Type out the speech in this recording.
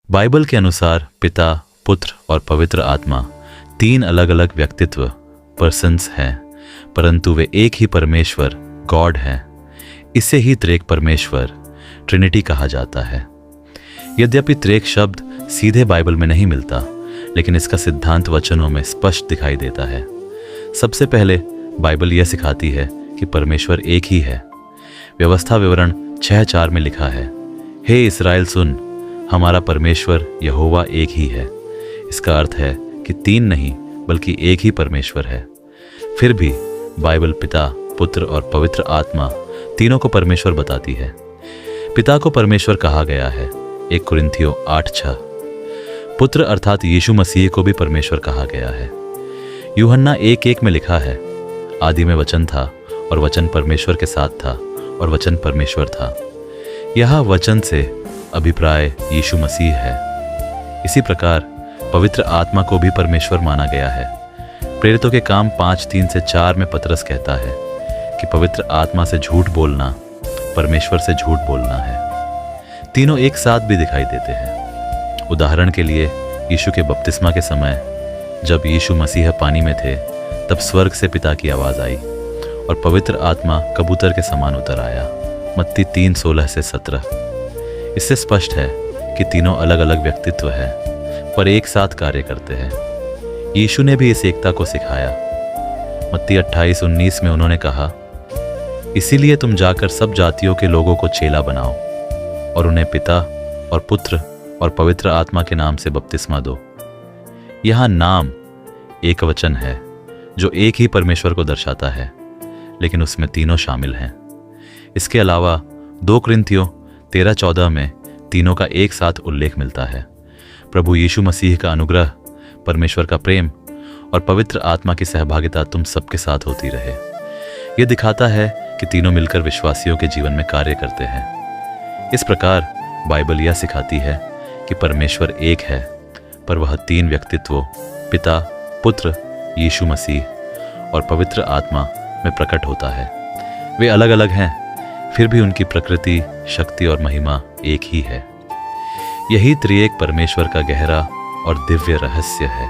Bible के अनुसार पिता, पुत्र और पवित्र आत्मा तीन अलग अलग व्यक्तित्व पर्सन्स हैं, परंतु वे एक ही परमेश्वर गॉड हैं। इसे ही त्रेक परमेश्वर ट्रिनिटी कहा जाता है। यद्यपि त्रेक शब्द सीधे बाइबल में नहीं मिलता, लेकिन इसका सिद्धांत वचनों में स्पष्ट दिखाई देता है। सबसे पहले बाइबल यह सिखाती है कि परमेश्वर एक ही है। व्यवस्था विवरण 6:4 में लिखा है, हे इस्राएल सुन, हमारा परमेश्वर यहोवा एक ही है। इसका अर्थ है कि तीन नहीं बल्कि एक ही परमेश्वर है। फिर भी बाइबल पिता, पुत्र और पवित्र आत्मा तीनों को परमेश्वर बताती है। पिता को परमेश्वर कहा गया है, 1 कुरिन्थियों 8:6। पुत्र अर्थात यीशु मसीह को भी परमेश्वर कहा गया है। यूहन्ना 1:1 में लिखा है, आदि में वचन था और वचन परमेश्वर के साथ था और वचन परमेश्वर था। यह वचन से अभिप्राय यीशु मसीह है। इसी प्रकार पवित्र आत्मा को भी परमेश्वर माना गया है। प्रेरितों के काम 5:3-4 में पतरस कहता है कि पवित्र आत्मा से झूठ बोलना परमेश्वर से झूठ बोलना है। तीनों एक साथ भी दिखाई देते हैं। उदाहरण के लिए यीशु के बपतिस्मा के समय जब यीशु मसीह पानी में थे, तब स्वर्ग से पिता की आवाज़ आई और पवित्र आत्मा कबूतर के समान उतर आया। मत्ती 3:16-17। इससे स्पष्ट है कि तीनों अलग अलग व्यक्तित्व हैं, पर एक साथ कार्य करते हैं। यीशु ने भी इस एकता को सिखाया। मत्ती 28:19 में उन्होंने कहा, इसीलिए तुम जाकर सब जातियों के लोगों को चेला बनाओ और उन्हें पिता और पुत्र और पवित्र आत्मा के नाम से बपतिस्मा दो। यहाँ नाम एक वचन है जो एक ही परमेश्वर को दर्शाता है, लेकिन उसमें तीनों शामिल हैं। इसके अलावा 2 कुरिन्थियों 13:14 में तीनों का एक साथ उल्लेख मिलता है। प्रभु यीशु मसीह का अनुग्रह, परमेश्वर का प्रेम और पवित्र आत्मा की सहभागिता तुम सबके साथ होती रहे। यह दिखाता है कि तीनों मिलकर विश्वासियों के जीवन में कार्य करते हैं। इस प्रकार बाइबल यह सिखाती है कि परमेश्वर एक है, पर वह तीन व्यक्तित्वों पिता, पुत्र, यीशु मसीह और पवित्र आत्मा में प्रकट होता है। वे अलग अलग हैं, फिर भी उनकी प्रकृति, शक्ति और महिमा एक ही है। यही त्रिएक परमेश्वर का गहरा और दिव्य रहस्य है।